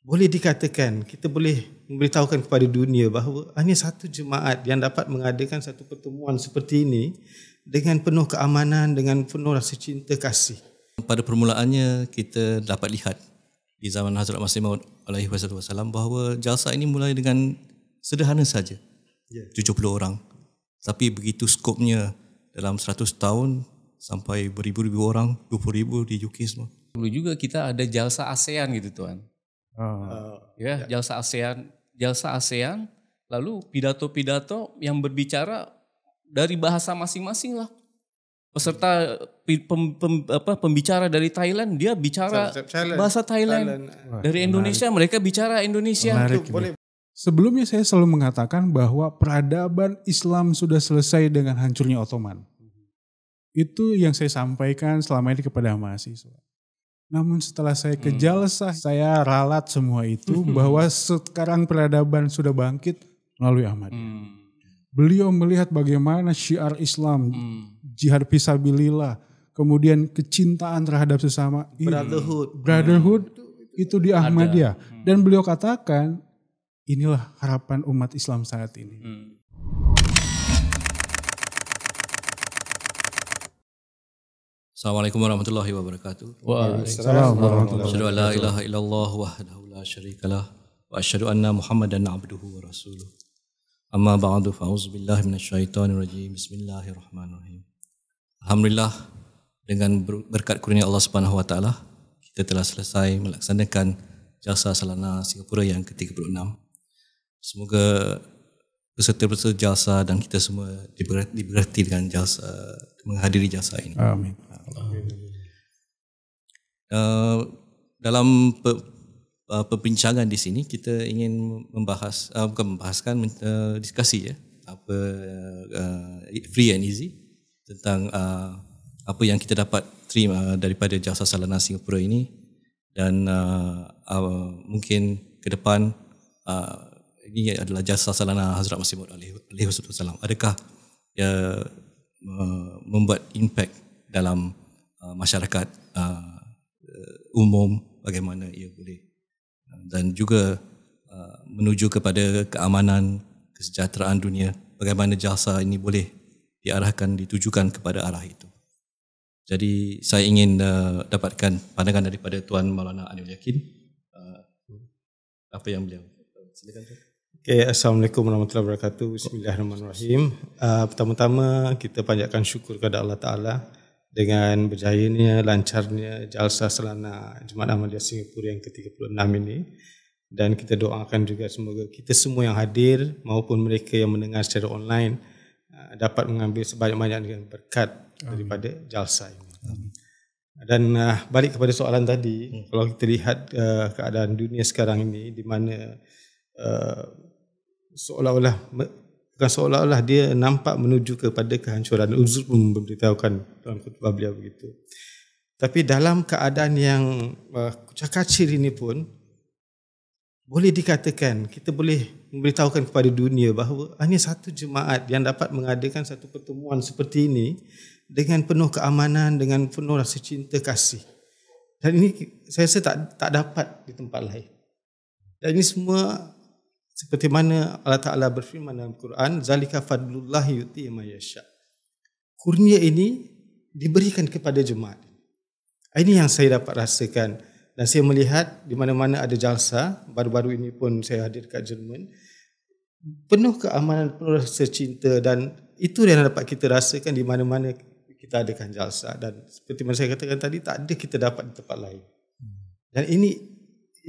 boleh dikatakan kita boleh memberitahukan kepada dunia bahawa hanya satu jemaat yang dapat mengadakan satu pertemuan seperti ini dengan penuh keamanan, dengan penuh rasa cinta kasih. Pada permulaannya kita dapat lihat di zaman Hazrat Masih Maud alaihi wasallam bahawa jalsa ini mulai dengan sederhana saja, 70 orang. Tapi begitu skopnya dalam 100 tahun sampai beribu-ribu orang, 20,000 di UK semua. Dulu juga kita ada jalsa ASEAN gitu Tuan. Jalsa ASEAN, lalu pidato-pidato yang berbicara dari bahasa masing-masing lah. Peserta pembicara dari Thailand, dia bicara bahasa Thailand. Dari Indonesia mereka bicara Indonesia. Sebelumnya saya selalu mengatakan bahwa peradaban Islam sudah selesai dengan hancurnya Ottoman. Itu yang saya sampaikan selama ini kepada mahasiswa. Namun setelah saya ke jalsah, saya ralat semua itu bahwa sekarang peradaban sudah bangkit melalui Ahmadiyah. Beliau melihat bagaimana syiar Islam, jihad fisabilillah, kemudian kecintaan terhadap sesama, brotherhood itu di Ahmadiyah. Dan beliau katakan, inilah harapan umat Islam saat ini. Assalamualaikum warahmatullahi wabarakatuh. Waalaikumsalam warahmatullahi Asyhadu an la ilaha illallah wahdahu la syarikalah wa asyhadu anna Muhammadan abduhu wa rasuluh. Amma ba'du, fa'udzu billahi minasyaitonir rajim. Bismillahirrahmanirrahim. Alhamdulillah, dengan berkat kurnia Allah Subhanahu wa taala, kita telah selesai melaksanakan jalsa Salana Singapura yang ke-36. Semoga peserta-peserta jalsa dan kita semua diberkati dengan jalsa, menghadiri jalsa ini. Amin. Dalam perbincangan di sini kita ingin diskusi free and easy tentang apa yang kita dapat terima daripada jalsa Salana Singapura ini, dan mungkin ke depan ini adalah jalsa Salana Hazrat Masih Maud alaihi wasallam. Adakah membuat impact dalam masyarakat umum, bagaimana ia boleh, dan juga menuju kepada keamanan, kesejahteraan dunia, bagaimana jalsa ini boleh diarahkan, ditujukan kepada arah itu. Jadi saya ingin dapatkan pandangan daripada Tuan Maulana Anil Yakin, apa yang beliau. Silakan Tuan. Okay, Assalamualaikum warahmatullahi wabarakatuh. Bismillahirrahmanirrahim. Pertama-tama kita panjatkan syukur kepada Allah Ta'ala dengan berjayanya, lancarnya jalsa Salana Jemaat Ahmadiyah Singapura yang ke-36 ini. Dan kita doakan juga semoga kita semua yang hadir maupun mereka yang mendengar secara online dapat mengambil sebanyak-banyak berkat daripada jalsa ini. Dan balik kepada soalan tadi, kalau kita lihat keadaan dunia sekarang ini di mana seolah-olah dia nampak menuju kepada kehancuran. Uzur pun memberitahukan dalam khutbah beliau begitu. Tapi dalam keadaan yang kucak-kacir ini pun boleh dikatakan kita boleh memberitahukan kepada dunia bahawa hanya satu jemaat yang dapat mengadakan satu pertemuan seperti ini dengan penuh keamanan, dengan penuh rasa cinta kasih. Dan ini saya rasa tak dapat di tempat lain. Dan ini semua seperti mana Allah Ta'ala berfirman dalam Quran, Zalika fadlullahi yuti ma yasha. Kurnia ini diberikan kepada jemaat. Ini yang saya dapat rasakan. Dan saya melihat di mana-mana ada jalsa, baru-baru ini pun saya hadir kat Jerman, penuh keamanan, penuh rasa cinta, dan itu yang dapat kita rasakan di mana-mana kita adakan jalsa. Dan seperti mana saya katakan tadi, tak ada kita dapat di tempat lain. Dan ini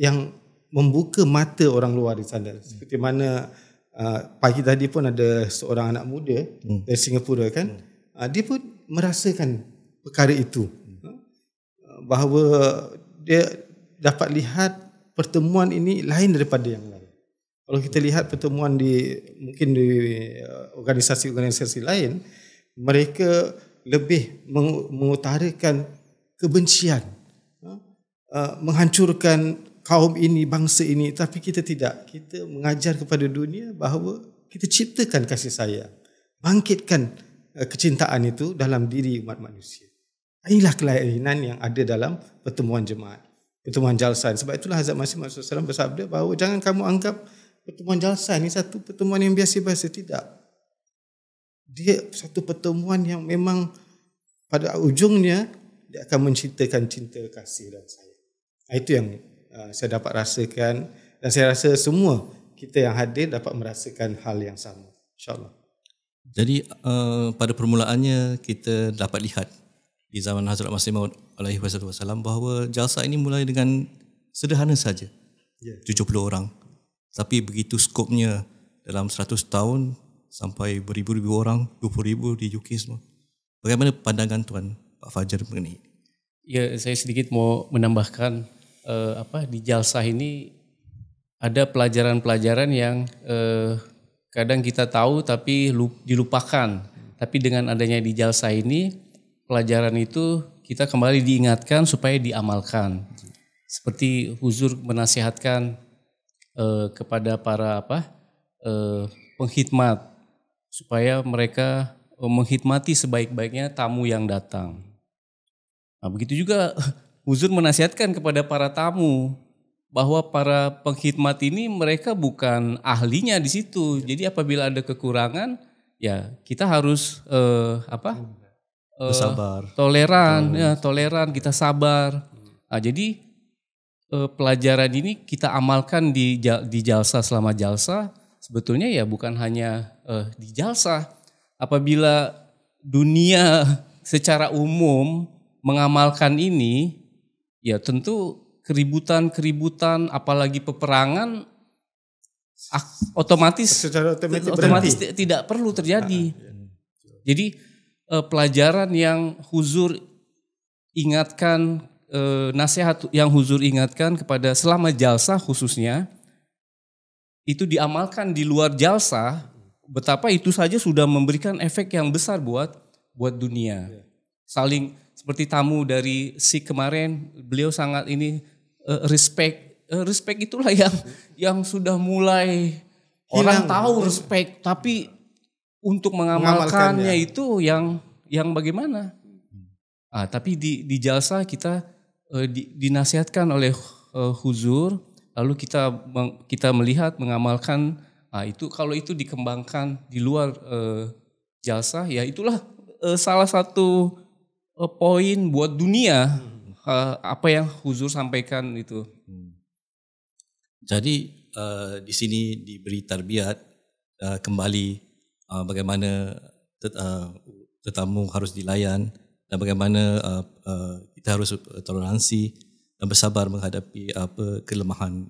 yang membuka mata orang luar di sana. Seperti mana pagi tadi pun ada seorang anak muda dari Singapura kan, dia pun merasakan perkara itu, bahawa dia dapat lihat pertemuan ini lain daripada yang lain. Kalau kita lihat pertemuan mungkin di organisasi-organisasi lain, mereka lebih mengutarakan kebencian, menghancurkan kaum ini, bangsa ini. Tapi kita tidak. Kita mengajar kepada dunia bahawa kita ciptakan kasih sayang, bangkitkan kecintaan itu dalam diri umat manusia. Inilah kelainan yang ada dalam pertemuan jemaat. pertemuan jalsa. Sebab itulah Hazrat Masih Maud SAW bersabda bahawa jangan kamu anggap pertemuan jalsa ni satu pertemuan yang biasa-biasa. Tidak. Dia satu pertemuan yang memang pada ujungnya dia akan menceritakan cinta, kasih dan sayang. Itu yang saya dapat rasakan, dan saya rasa semua kita yang hadir dapat merasakan hal yang sama, insya-Allah. Jadi pada permulaannya kita dapat lihat di zaman Hazrat Masih Maud alaihi wasallam bahawa jalsa ini mulai dengan sederhana saja. 70 orang. Tapi begitu skopnya dalam 100 tahun sampai beribu-ribu orang, 20,000 di UK semua. Bagaimana pandangan Tuan Pak Fajar mengenai ini? Ya, saya sedikit mau menambahkan di jalsah ini ada pelajaran-pelajaran yang kadang kita tahu tapi dilupakan. Tapi dengan adanya di jalsah ini, pelajaran itu kita kembali diingatkan supaya diamalkan. Seperti Huzur menasihatkan kepada para pengkhidmat supaya mereka menghikmati sebaik-baiknya tamu yang datang. Nah, begitu juga Huzur menasihatkan kepada para tamu bahwa para pengkhidmat ini mereka bukan ahlinya di situ. Jadi apabila ada kekurangan, ya kita harus bersabar, toleran, kita sabar. Nah, jadi pelajaran ini kita amalkan di jalsa selama jalsa. Sebetulnya ya bukan hanya di jalsa. Apabila dunia secara umum mengamalkan ini, ya tentu keributan, apalagi peperangan otomatis tidak perlu terjadi. Jadi pelajaran yang Huzur ingatkan, nasihat yang Huzur ingatkan kepada selama jalsa khususnya, itu diamalkan di luar jalsa, betapa itu saja sudah memberikan efek yang besar buat dunia. Saling seperti tamu dari Sikh kemarin, beliau sangat respect itulah yang sudah mulai orang tahu respect, tapi untuk mengamalkannya itu yang bagaimana? Tapi di jalsa kita dinasihatkan oleh Huzur, lalu kita melihat mengamalkan. Itu kalau itu dikembangkan di luar jalsa, ya itulah salah satu poin buat dunia apa yang Huzur sampaikan itu. Jadi di sini diberi tarbiyat kembali bagaimana tetamu harus dilayan dan bagaimana kita harus toleransi dan bersabar menghadapi kelemahan,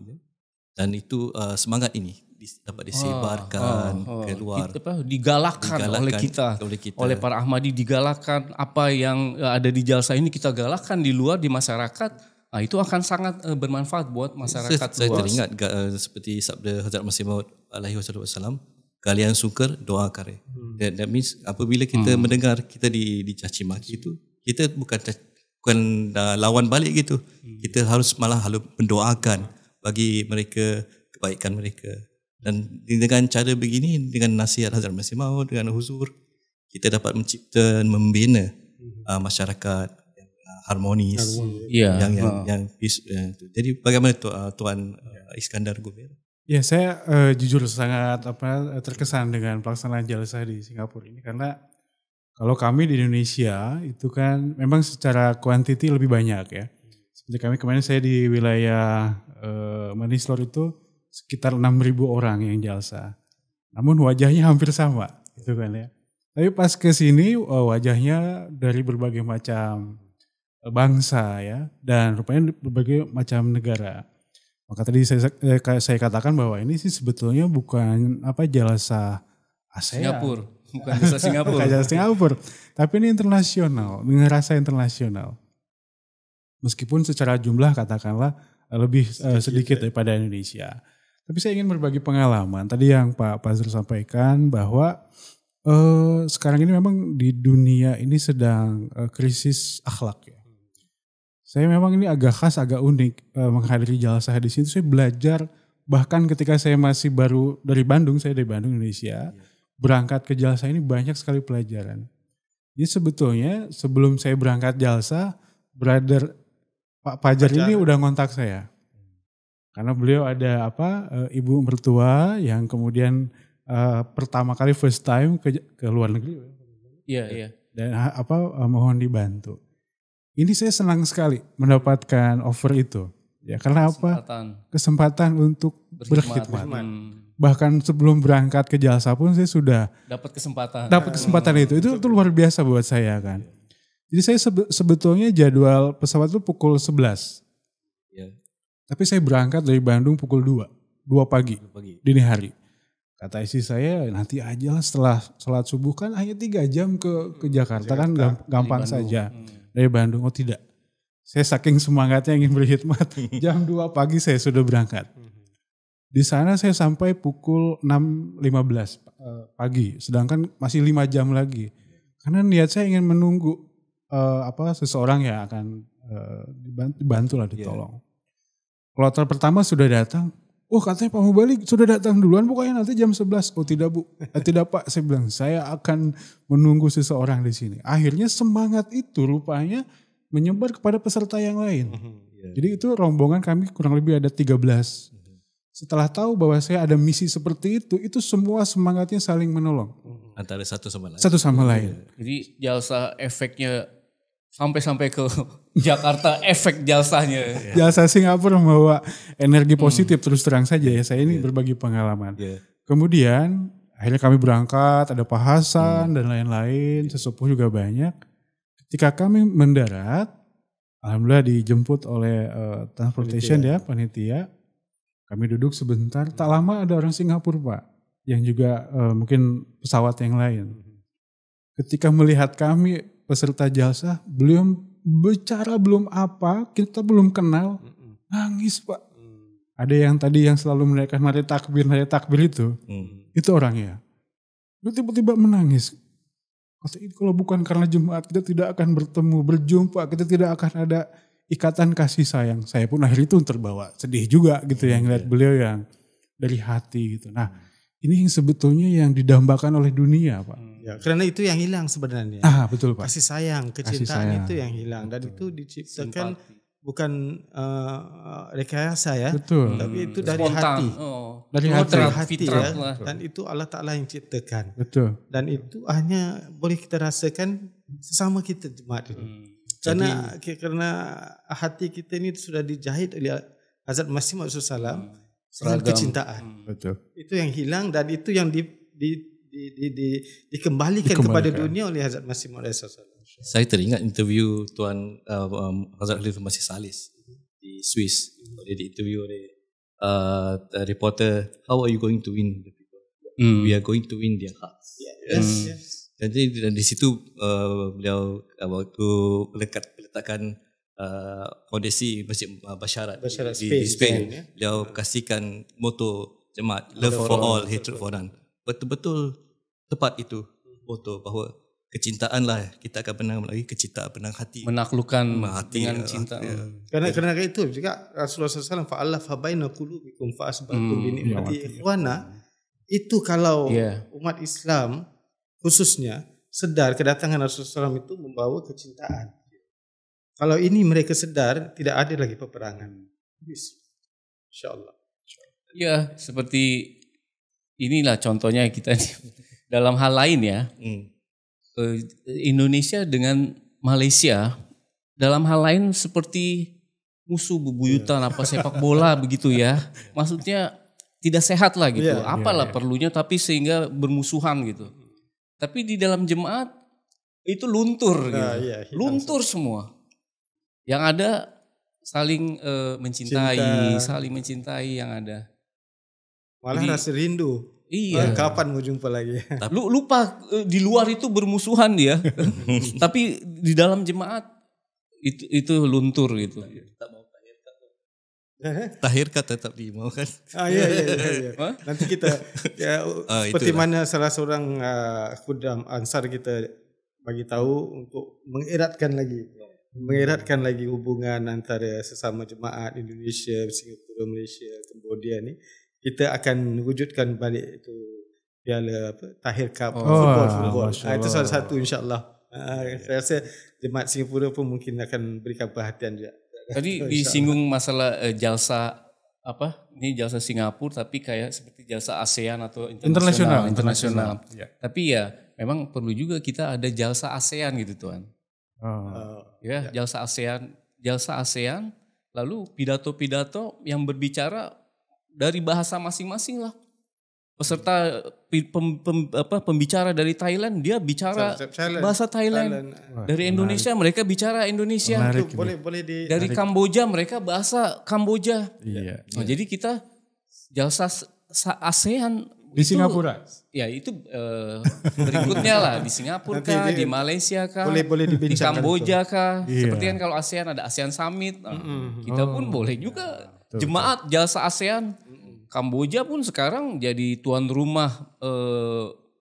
dan itu semangat ini dapat disebarkan keluar, digalakkan oleh kita, oleh para Ahmadi, digalakkan apa yang ada di jalsa ini kita galakkan di luar, di masyarakat. Itu akan sangat bermanfaat buat masyarakat luas. Saya teringat seperti sabda Hazrat Masih Maud alaihi wasallam, kalian sukar doa kare. That means apabila kita mendengar kita dicaci maki itu, kita bukan lawan balik gitu. Kita harus malah mendoakan bagi mereka, kebaikan mereka. Dan dengan cara begini, dengan nasihat Hazrat Masih Maud, dengan Huzur, kita dapat mencipta dan membina masyarakat yang harmonis, yang peace. Jadi bagaimana Tuan Iskandar Gobel? Ya, saya jujur sangat terkesan dengan pelaksanaan jalsa di Singapura ini, karena kalau kami di Indonesia itu kan memang secara kuantiti lebih banyak ya. Seperti kemarin saya di wilayah Manislor itu sekitar 6.000 orang yang jalsa. Namun wajahnya hampir sama, gitu kan ya. Tapi pas ke sini wajahnya dari berbagai macam bangsa ya, dan rupanya berbagai macam negara. Maka tadi saya katakan bahwa ini sih sebetulnya bukan jalsa ASEAN. Singapura, bukan jalsa Singapura. Bukan jalsa Singapura, tapi ini internasional, dengan rasa internasional. Meskipun secara jumlah katakanlah lebih sedikit daripada Indonesia. Tapi saya ingin berbagi pengalaman. Tadi yang Pak Fazrul sampaikan bahwa sekarang ini memang di dunia ini sedang krisis akhlak ya. Saya memang ini agak khas, agak unik menghadiri jalsa di sini. Saya belajar bahkan ketika saya masih baru dari Bandung, saya dari Bandung Indonesia, berangkat ke jalsa ini banyak sekali pelajaran. Jadi sebetulnya sebelum saya berangkat jalsa, brother Pak Fajar ini udah ngontak saya. Karena beliau ada ibu mertua yang kemudian pertama kali first time ke luar negeri. Iya. Dan mohon dibantu. Ini saya senang sekali mendapatkan offer itu. Ya, karena kesempatan untuk berkhidmat. Bahkan sebelum berangkat ke Jalsa pun saya sudah dapat kesempatan itu luar biasa buat saya kan. Jadi saya sebetulnya jadwal pesawat itu pukul 11. Ya. Tapi saya berangkat dari Bandung pukul 2 pagi, dini hari. Kata istri saya, nanti aja lah setelah sholat subuh, kan hanya 3 jam ke Jakarta kan gampang saja. Dari Bandung, oh tidak. Saya saking semangatnya ingin berkhidmat, jam 2 pagi saya sudah berangkat. Di sana saya sampai pukul 6.15 pagi, sedangkan masih 5 jam lagi. Karena niat saya ingin menunggu seseorang yang akan dibantu lah, ditolong. Kloter pertama sudah datang. Oh, katanya Pak Mubalik sudah datang duluan, pokoknya nanti jam 11. Oh tidak Bu, tidak Pak, saya bilang saya akan menunggu seseorang di sini. Akhirnya semangat itu rupanya menyebar kepada peserta yang lain. Jadi itu rombongan kami kurang lebih ada 13. Setelah tahu bahwa saya ada misi seperti itu semua semangatnya saling menolong. Antara satu sama lain. Satu sama lain. Jadi Jalsa efeknya sampai ke Jakarta, efek Jalsanya. Jalsa Singapura membawa energi positif terus terang saja ya. Saya ini berbagi pengalaman. Kemudian akhirnya kami berangkat, ada Pak Hasan dan lain-lain, sesepuh juga banyak. Ketika kami mendarat, alhamdulillah dijemput oleh transportation panitia. Kami duduk sebentar, tak lama ada orang Singapura Pak, yang juga mungkin pesawat yang lain. Ketika melihat kami peserta Jalsa, belum bicara belum apa, kita belum kenal, nangis Pak. Ada yang tadi yang selalu meneriakkan mari takbir itu orangnya. Dia tiba-tiba menangis. Kalau bukan karena jemaat kita tidak akan berjumpa, kita tidak akan ada ikatan kasih sayang. Saya pun akhirnya itu terbawa sedih juga gitu yang lihat beliau yang dari hati gitu. Nah, ini yang sebetulnya yang didambakan oleh dunia Pak. Ya, karena itu yang hilang sebenarnya. Betul Pak. Kasih sayang, kecintaan itu yang hilang. Dan itu diciptakan bukan rekayasa ya. Betul. Tapi itu dari hati. Dari hati ya. Dan itu Allah Ta'ala yang ciptakan. Betul. Dan itu hanya boleh kita rasakan sesama kita jemaat ini. Karena hati kita ini sudah dijahit oleh Hazrat Masih Maud SAW dengan kecintaan. Betul. Itu yang hilang dan itu yang dikembalikan kepada dunia oleh Hazrat Masih Maud SAW. Saya teringat interview Tuan Hazrat Khalifah Masih Salis di Swiss. Dia diinterview oleh reporter, how are you going to win the people? We are going to win their hearts. Yes. Jadi di situ beliau waktu meletakkan fondasi Masjid Basyarat di Spain, beliau kasihkan moto jemaat love for all, hatred for none. Betul-betul tepat itu moto bahawa kecintaan lah kita akan menang lagi, kecintaan menang hati, menaklukkan hati dengan cinta. Karena itu juga Rasulullah SAW fa'alafa baina qulubikum fa'asbahtum bi ni'mati ikhwana. Itu kalau umat Islam khususnya sedar kedatangan Rasulullah SAW itu membawa kecintaan. Kalau ini mereka sedar, tidak ada lagi peperangan. InsyaAllah. Ya, seperti inilah contohnya kita dalam hal lain ya. Indonesia dengan Malaysia dalam hal lain seperti musuh bebuyutan sepak bola begitu ya. Maksudnya tidak sehat lah gitu. Apalah perlunya tapi sehingga bermusuhan gitu. Tapi di dalam jemaat itu luntur gitu. Luntur semua. Yang ada saling saling mencintai yang ada. Malah rasa rindu. Iya. Kapan mau jumpa lagi? Lupa di luar itu bermusuhan dia. Tapi di dalam jemaat itu luntur gitu. Tahirkat tetap dimaukan. Iya. Nanti kita seperti mana salah seorang khudam Ansar kita bagi tahu untuk mengeratkan lagi hubungan antara sesama jemaat Indonesia, Singapura, Malaysia, Cambodia ni. Kita akan wujudkan balik itu piala Tahir Cup football. Itu salah satu insya-Allah. Saya rasa jemaat Singapura pun mungkin akan berikan perhatian juga. Tadi disinggung masalah jalsa apa? Ini jalsa Singapura tapi kayak seperti jalsa ASEAN atau internasional. Ya. Tapi ya memang perlu juga kita ada jalsa ASEAN gitu Tuan. Ya, jalsa ASEAN, lalu pidato-pidato yang berbicara dari bahasa masing-masing lah. Peserta pembicara dari Thailand dia bicara bahasa Thailand. Dari Indonesia mereka bicara Indonesia. Boleh Dari Kamboja mereka bahasa Kamboja. Iya. Nah, jadi kita jalsa ASEAN Di Singapura. Ya itu berikutnya lah di Singapura kah, di Malaysia kah, boleh di dibincangkan Kamboja kah. Iya. Seperti kan kalau ASEAN ada ASEAN Summit, nah, kita pun boleh juga jemaat jalsa ASEAN. Kamboja pun sekarang jadi tuan rumah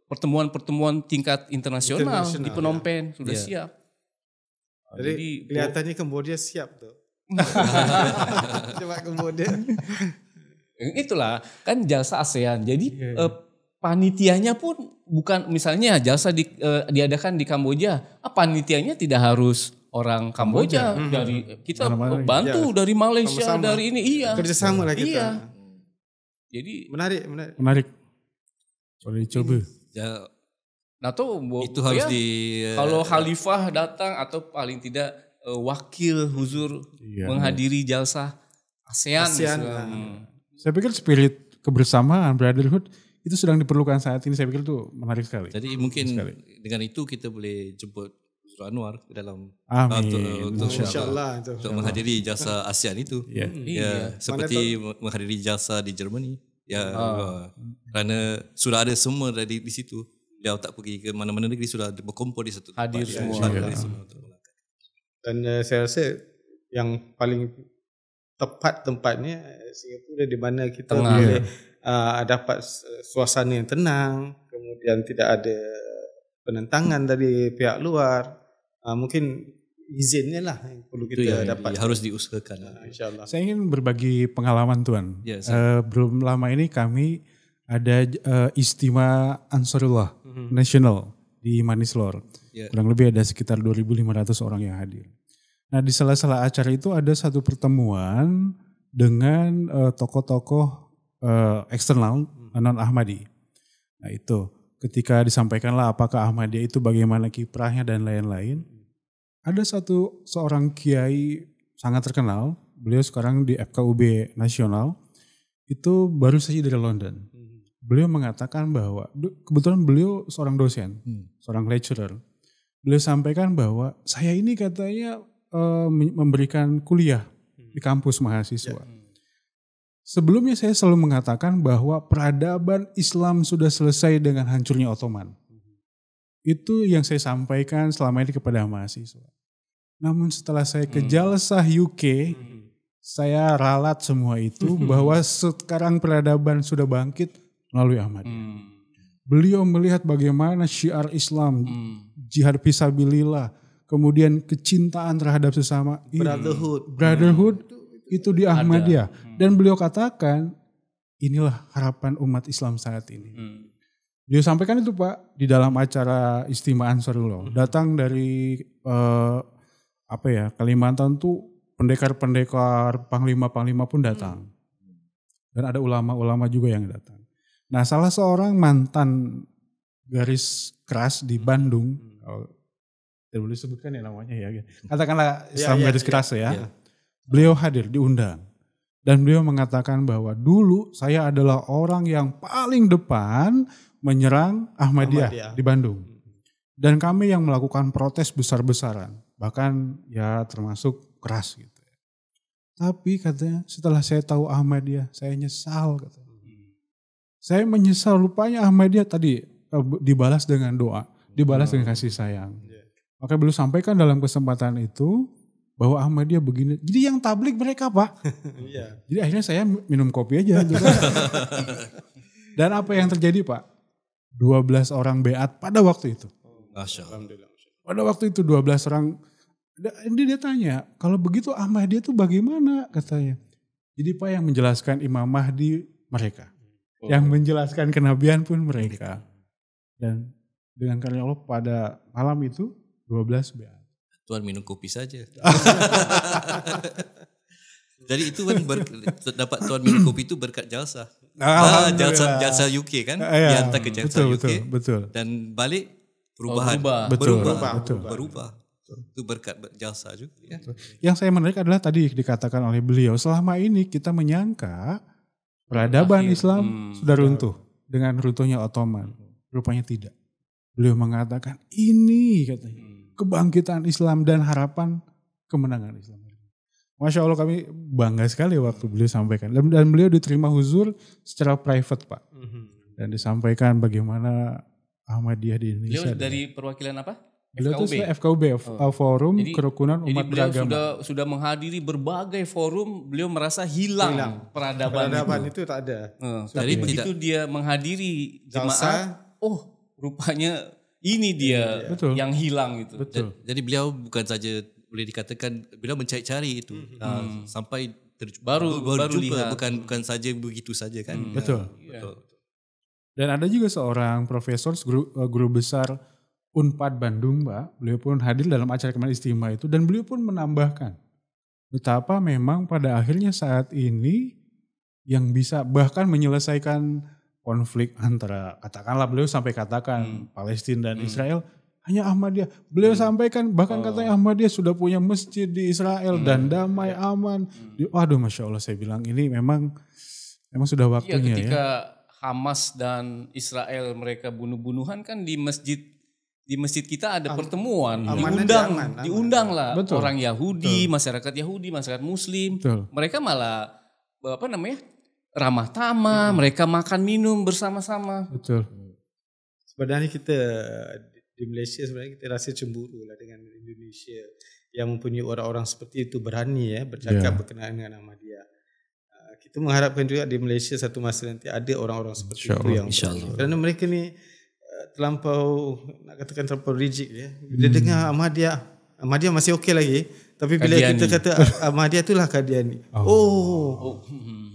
pertemuan-pertemuan tingkat internasional di Phnom Penh sudah siap. Jadi kelihatannya Kamboja siap tuh. Coba Kamboja. Itulah kan jalsa ASEAN. Jadi panitianya pun bukan misalnya jalsa diadakan di Kamboja, panitianya tidak harus orang Kamboja. Dari kita bantu dari Malaysia, sama-sama. Dari ini kerjasama lah kita. Iya. Jadi menarik. Boleh dicoba. Ya, nah tuh itu harus kalau khalifah datang atau paling tidak wakil huzur menghadiri jalsa ASEAN. Saya pikir spirit kebersamaan, brotherhood itu sedang diperlukan saat ini. Saya pikir itu menarik sekali. Jadi mungkin dengan itu kita boleh jemput Huzur Anwar ke dalam untuk insyaallah untuk menghadiri jalsa ASEAN itu. Ya, seperti menghadiri jalsa di Germany. Ya, karena sudah ada semua di situ. Dia tak pergi ke mana-mana negeri, sudah berkumpul di satu tempat. Hadir semua. Dan saya rasa yang paling tepat tempatnya Singapura, di mana kita boleh dapat suasana yang tenang, kemudian tidak ada penentangan dari pihak luar. Mungkin izinnya lah yang perlu kita dapat. Harus diusahakan. InsyaAllah. Saya ingin berbagi pengalaman Tuan. Belum lama ini kami ada Istimewa Ansarullah Nasional di Manislor. Kurang lebih ada sekitar 2.500 orang yang hadir. Nah, di sela-sela acara itu ada satu pertemuan dengan tokoh-tokoh eksternal non-Ahmadi. Nah, itu ketika disampaikanlah apakah Ahmadiyah itu bagaimana kiprahnya dan lain-lain. Ada seorang kiai sangat terkenal, beliau sekarang di FKUB Nasional, itu baru saja dari London. Beliau mengatakan bahwa, kebetulan beliau seorang dosen, seorang lecturer. Beliau sampaikan bahwa saya ini katanya memberikan kuliah di kampus mahasiswa. Sebelumnya saya selalu mengatakan bahwa peradaban Islam sudah selesai dengan hancurnya Ottoman. Itu yang saya sampaikan selama ini kepada mahasiswa. Namun setelah saya ke Jalsah UK, saya ralat semua itu bahwa sekarang peradaban sudah bangkit melalui Ahmadiyah. Beliau melihat bagaimana syiar Islam, jihad fisabilillah, kemudian kecintaan terhadap sesama, brotherhood itu di Ahmadiyah. Dan beliau katakan inilah harapan umat Islam saat ini. Beliau sampaikan itu Pak di dalam acara Istimewa Ansarullah. Datang dari Kalimantan tuh pendekar-pendekar, panglima-panglima pun datang. Dan ada ulama-ulama juga yang datang. Nah, salah seorang mantan garis keras di Bandung, tidak boleh sebutkan ya namanya ya. Katakanlah Islam garis keras ya. Beliau hadir, diundang. Dan beliau mengatakan bahwa dulu saya adalah orang yang paling depan menyerang Ahmadiyah di Bandung. Dan kami yang melakukan protes besar-besaran. Bahkan ya termasuk keras gitu. Tapi katanya setelah saya tahu Ahmadiyah, saya nyesal katanya. Saya menyesal, rupanya Ahmadiyah tadi dibalas dengan doa, dibalas dengan kasih sayang. Maka beliau sampaikan dalam kesempatan itu bahwa Ahmadiyah begini. Jadi yang tablik mereka Pak. Jadi akhirnya saya minum kopi aja. Gitu. Dan apa yang terjadi Pak? 12 orang beat pada waktu itu. Pada waktu itu 12 orang, dia tanya, kalau begitu Ahmadiyah itu bagaimana katanya. Jadi Pak yang menjelaskan Imam Mahdi mereka. Yang menjelaskan kenabian pun mereka. Dan dengan karunia Allah pada malam itu 12 beat. Tuan minum kopi saja. Jadi itu kan dapat Tuan minum kopi itu berkat jalsa. Jalsa UK kan, dihantar ke jalsa UK. Betul. Dan balik perubahan. Berubah. Itu berkat jalsa juga. Ya. Yang saya menarik adalah tadi dikatakan oleh beliau, selama ini kita menyangka peradaban Islam sudah runtuh dengan runtuhnya Ottoman. Rupanya tidak. Beliau mengatakan ini katanya kebangkitan Islam dan harapan kemenangan Islam. Masya Allah, kami bangga sekali waktu beliau sampaikan. Dan beliau diterima huzur secara private, Pak. Dan disampaikan bagaimana Ahmadiyah di Indonesia. Beliau dari perwakilan apa? Beliau itu FKUB, Forum Kerukunan Umat Beragama. Beliau sudah menghadiri berbagai forum, beliau merasa hilang peradaban itu tak ada. Tapi begitu dia menghadiri jemaah, rupanya ini dia yang hilang itu. Betul. Jadi beliau bukan saja boleh dikatakan beliau mencari-cari itu sampai baru jumpa, bukan saja begitu saja kan. Betul. Dan ada juga seorang profesor guru besar Unpad Bandung, Mbak. Beliau pun hadir dalam acara Kemajelis Istimewa itu dan beliau pun menambahkan betapa memang pada akhirnya saat ini yang bisa bahkan menyelesaikan konflik antara, katakanlah beliau sampai katakan Palestina dan Israel hanya Ahmadiyah. Beliau sampaikan bahkan katanya Ahmadiyah sudah punya masjid di Israel dan damai aman. Waduh, Masya Allah, saya bilang ini memang sudah waktunya ketika Hamas dan Israel mereka bunuh-bunuhan kan di masjid kita ada pertemuan, diundang lah orang Yahudi, masyarakat Yahudi, masyarakat Muslim. Mereka malah ramah tamah, mereka makan minum bersama-sama. Betul. Sebenarnya kita di Malaysia sebenarnya kita rasa cemburu lah dengan Indonesia yang mempunyai orang-orang seperti itu berani bercakap berkenaan dengan Ahmadiyah. Kita mengharapkan juga di Malaysia satu masa nanti ada orang-orang seperti itu yang kerana mereka ni terlampau rigid ya. Bila dengar Ahmadiyah masih okey lagi, tapi bila Qadiani. Kita kata Ahmadiyah itulah Qadiani.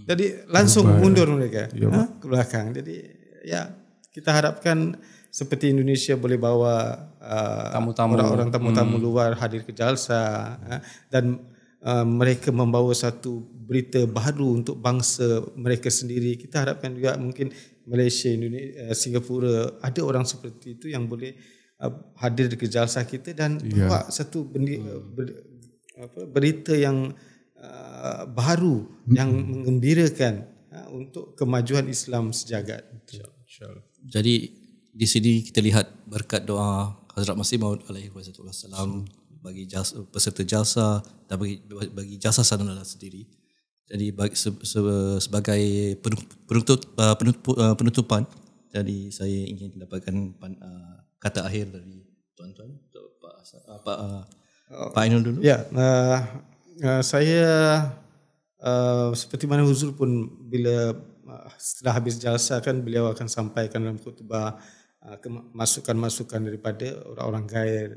Jadi langsung mundur mereka ke belakang. Jadi kita harapkan seperti Indonesia boleh bawa orang-orang tamu-tamu luar hadir ke jalsa dan mereka membawa satu berita baru untuk bangsa mereka sendiri. Kita harapkan juga mungkin Malaysia, Indonesia, Singapura ada orang seperti itu yang boleh hadir ke jalsa kita dan bawa satu berita yang baru yang menggembirakan untuk kemajuan Islam sejagat. Jadi di sini kita lihat berkat doa Hazrat Masih Maud alaihi wasallam bagi peserta jalsa dan bagi jalsa Sanadullah sendiri. Jadi sebagai penutupan, jadi saya ingin mendapatkan kata akhir dari tuan-tuan untuk Pak Ainul dulu. Saya seperti mana Huzur pun bila setelah habis jalsa kan beliau akan sampaikan dalam khutbah masukan-masukan daripada orang-orang gair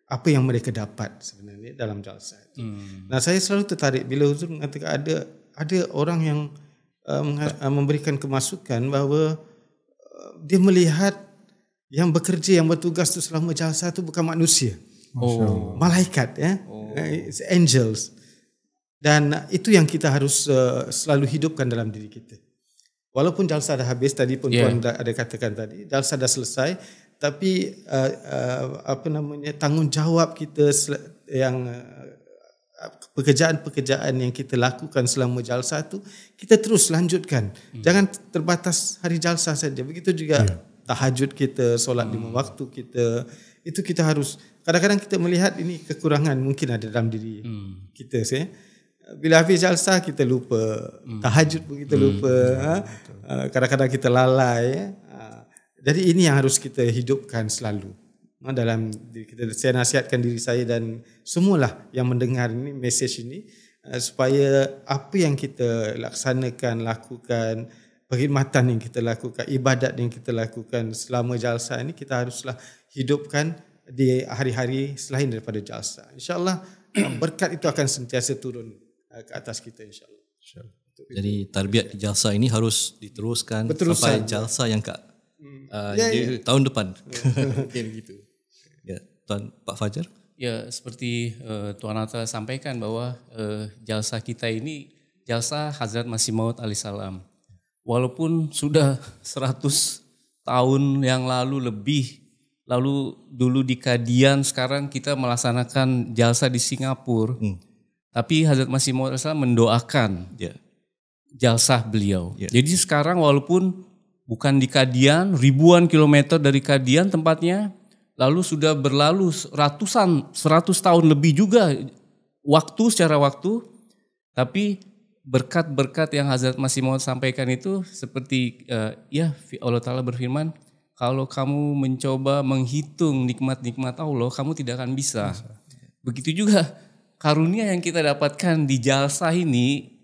apa yang mereka dapat sebenarnya dalam jalsa itu. Nah, saya selalu tertarik bila Huzur mengatakan ada orang yang memberikan kemasukan bahawa dia melihat yang bekerja, yang bertugas itu selama jalsa itu bukan manusia. Malaikat angels. Dan itu yang kita harus selalu hidupkan dalam diri kita. Walaupun jalsa dah habis, tadi pun Tuan ada katakan tadi, jalsa dah selesai, tapi tanggungjawab kita yang pekerjaan-pekerjaan yang kita lakukan selama jalsa itu kita terus lanjutkan. Jangan terbatas hari jalsa saja. Begitu juga tahajud kita, solat 5 waktu kita, itu kita harus, kadang-kadang kita melihat ini kekurangan mungkin ada dalam diri kita. Bila habis jalsa kita lupa tahajud pun kita lupa, kadang-kadang kita lalai. Jadi ini yang harus kita hidupkan selalu dalam diri kita. Saya nasihatkan diri saya dan semualah yang mendengar ini, mesej ini, supaya apa yang kita laksanakan, lakukan, perkhidmatan yang kita lakukan, ibadat yang kita lakukan selama jalsa ini, kita haruslah hidupkan di hari-hari selain daripada jalsa. InsyaAllah berkat itu akan sentiasa turun ke atas kita, insyaAllah. Jadi tarbiyat di jalsa ini harus diteruskan sampai jalsa yang tahun depan. Mungkin gitu. Ya, Tuan Pak Fajar. Ya seperti Tuan Atta sampaikan bahwa jalsa kita ini jalsa Hazrat Masih Maud alaihissalam. Walaupun sudah 100 tahun yang lalu lebih, lalu dulu di Kadian, sekarang kita melaksanakan jalsa di Singapura. Tapi Hazrat Masih Maud alaihissalam mendoakan jalsa beliau. Jadi sekarang walaupun bukan di Kadian, ribuan kilometer dari Kadian tempatnya, lalu sudah berlalu 100 tahun lebih juga secara waktu, tapi berkat-berkat yang Hazrat Masih Maud sampaikan itu seperti Allah Ta'ala berfirman, kalau kamu mencoba menghitung nikmat-nikmat Allah, kamu tidak akan bisa. Begitu juga karunia yang kita dapatkan di jalsa ini,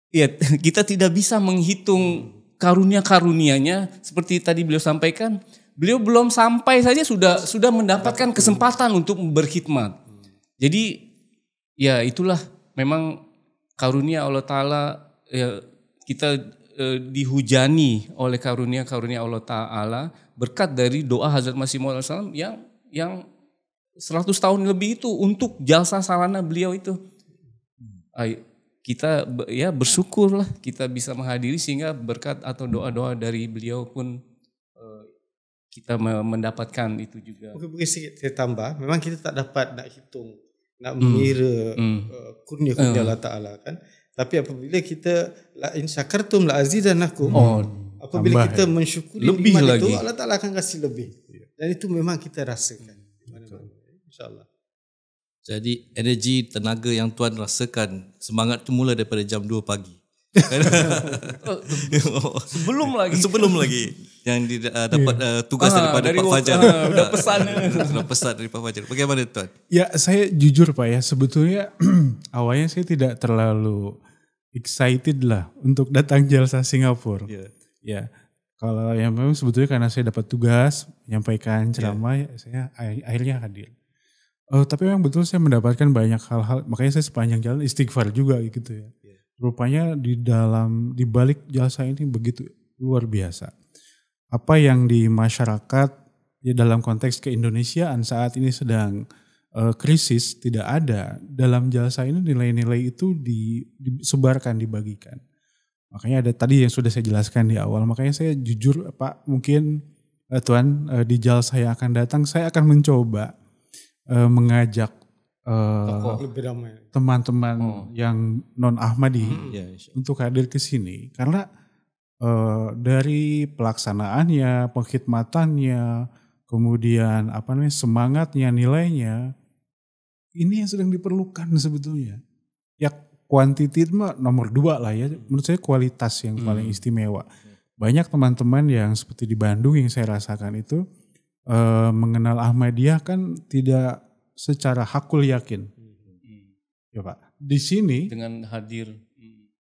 ya kita tidak bisa menghitung karunia-karunianya. Seperti tadi beliau sampaikan, beliau belum sampai saja sudah mendapatkan kesempatan untuk berkhidmat. Jadi ya itulah memang karunia Allah Ta'ala, ya, kita dihujani oleh karunia-karunia Allah Ta'ala berkat dari doa Hazrat Masih Maud alaihissalam yang 100 tahun lebih itu untuk jalsa salana beliau itu. Kita ya bersyukurlah kita bisa menghadiri sehingga berkat atau doa-doa dari beliau pun kita mendapatkan itu juga. Mungkin sedikit saya tambah, memang kita tak dapat nak hitung, nak mengira kurnia-kurnia Allah Ta'ala kan. Tapi apabila kita la in syakartum la azidannakum, apabila kita mensyukuri lebih nikmat lagi, itu, Allah Ta'ala akan kasih lebih. Dan itu memang kita rasakan. InsyaAllah. Jadi energi tenaga yang Tuan rasakan, semangat tu mula daripada jam 2 pagi. Sebelum lagi yang dapat tugas daripada Pak Fajar. Udah pesan. Sudah pesan dari Pak Fajar. Bagaimana Tuan? Ya saya jujur Pak ya, sebetulnya awalnya saya tidak terlalu excited lah untuk datang jalsa Singapura. Ya, kalau yang memang sebetulnya karena saya dapat tugas menyampaikan ceramah, saya akhirnya hadir. Tapi memang betul saya mendapatkan banyak hal-hal, makanya saya sepanjang jalan istighfar juga gitu ya. Rupanya di balik jalsa ini begitu luar biasa. Apa yang di masyarakat ya dalam konteks keindonesiaan saat ini sedang krisis tidak ada, dalam jalsa ini nilai-nilai itu disebarkan, dibagikan. Makanya ada tadi yang sudah saya jelaskan di awal. Makanya saya jujur Pak, mungkin Tuan di jalsa yang akan datang saya akan mencoba mengajak teman-teman yang non Ahmadi untuk hadir ke sini karena dari pelaksanaannya, pengkhidmatannya, kemudian semangatnya, nilainya ini yang sedang diperlukan sebetulnya. Ya kuantiti mah nomor 2 lah ya. Menurut saya kualitas yang paling istimewa. Banyak teman-teman yang seperti di Bandung yang saya rasakan itu mengenal Ahmadiyah kan tidak secara hakul yakin, ya Pak. Di sini dengan hadir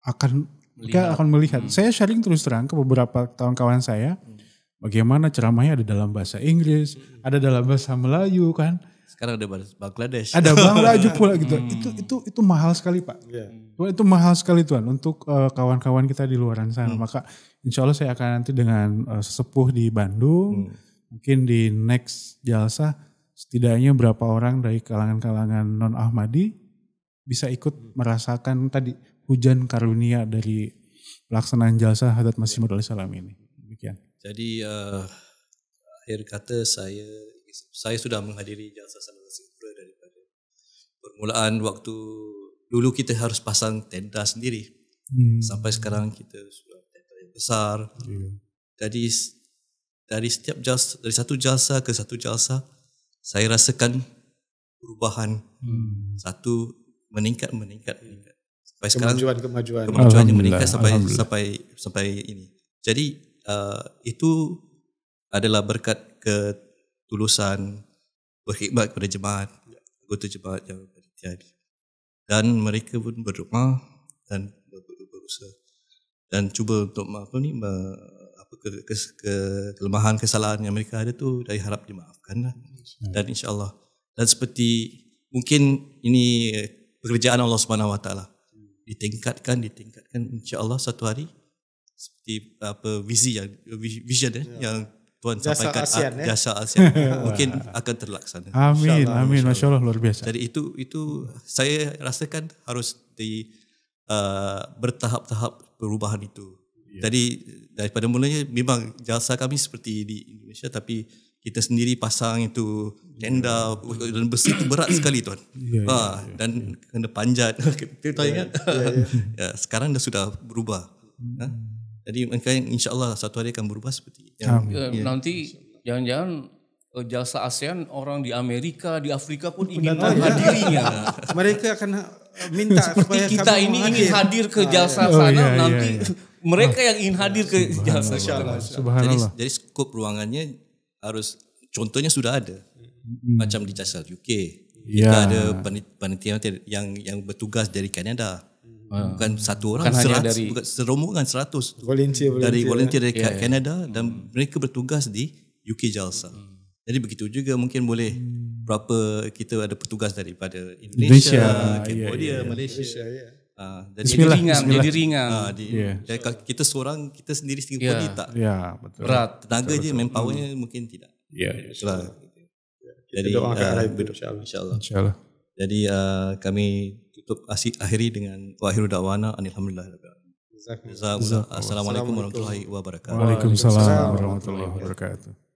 akan melihat. Saya sharing terus terang ke beberapa kawan-kawan saya, bagaimana ceramahnya ada dalam bahasa Inggris, ada dalam bahasa Melayu kan. Sekarang ada Bangladesh. Ada Bangladesh pula gitu. Itu mahal sekali Pak. Itu mahal sekali Tuan untuk kawan-kawan kita di luar sana. Maka insya Allah saya akan nanti dengan sesepuh di Bandung, mungkin di next jalsa. Setidaknya berapa orang dari kalangan-kalangan non-Ahmadi bisa ikut merasakan tadi hujan karunia dari pelaksanaan jalsa Hazrat Masih Maud alaihissalam ini. Demikian. Jadi akhir kata saya sudah menghadiri jalsa salana Singapura daripada permulaan waktu dulu kita harus pasang tenda sendiri. Sampai sekarang kita sudah tenda yang besar. Jadi dari satu jalsa ke satu jalsa saya rasakan perubahan satu meningkat sampai sekarang kemajuannya meningkat sampai ini. Jadi itu adalah berkat ketulusan berkhidmat kepada jemaat, anggota jemaat yang bertiada, dan mereka pun berdoa dan berusaha dan cuba untuk kelemahan kesalahan yang mereka ada tu dari harap dimaafkan lah. Dan insyaAllah, dan seperti mungkin ini pekerjaan Allah Subhanahu Wa Taala ditingkatkan insyaAllah satu hari seperti vision yang Tuan Jasa sampaikan ASEAN, jasa ASEAN mungkin akan terlaksana. Amin, InsyaAllah, amin, Masya Allah luar biasa. Jadi itu saya rasakan harus bertahap-tahap perubahan itu. Jadi daripada mulanya memang jasa kami seperti di Indonesia, tapi kita sendiri pasang itu tenda dan besi itu berat sekali tuan. Dan kena panjat. Kita ingat. Ya, sekarang dah sudah berubah. Jadi insya-Allah satu hari akan berubah seperti Nanti jangan-jangan jasa ASEAN orang di Amerika, di Afrika pun ingin menghadirinya. Mereka akan minta Seperti kita ini ingin hadir ke jasa sana, nanti mereka yang ingin hadir ke jasa sana. Subhanallah. Jadi skop ruangannya harus, contohnya sudah ada. Macam di jasa UK. Kita ada panitia yang bertugas dari Kanada. Bukan satu orang, bukan serombongan 100 volunteer dari Kanada, dan mereka bertugas di UK Jalsa. Jadi begitu juga mungkin boleh berapa kita ada petugas daripada Indonesia, Cambodia, Malaysia. Jadi ringan. Kita seorang, kita sendiri pun tak. Betul. Berat. Tenaga je, manpowernya mungkin tidak. Itulah. Jadi insya-Allah. Jadi kami tutup akhiri dengan wa akhiru da'wana alhamdulillah. Assalamualaikum warahmatullahi wabarakatuh. Waalaikumsalam warahmatullahi wabarakatuh.